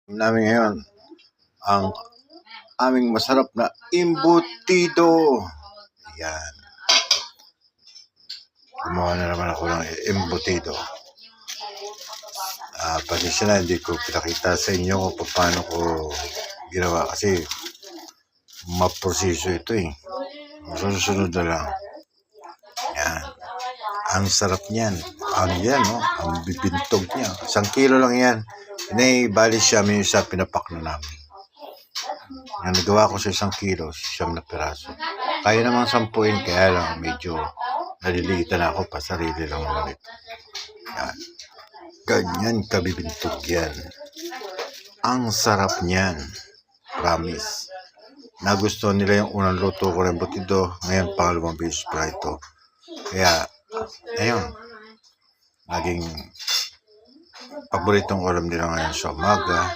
Namin ngayon ang aming masarap na embutido. Yan. Gumawa na naman ako ng embutido. Pasensya na, hindi ko pinakita sa inyo kung paano ko ginawa kasi maproseso ito eh. Susunod na lang. Yan. Ang sarap niyan. Ano yan, no? Ang bibintog niya. 1 kilo lang yan. Bali siya sa pinapak na namin. Yung nagawa ko sa 1 kilo, 9 na piraso. Kaya namang 10, kaya lang medyo naliliitan ako pa, sarili lang naman ito. Yan. Ganyan kabibintog yan. Ang sarap niyan. Promise. Nagustuhan nila yung unang luto ko ng embutido, ngayon pangalawang beses pa ito. Kaya, ayun. Naging paboritong ulam nila ngayon sa umaga.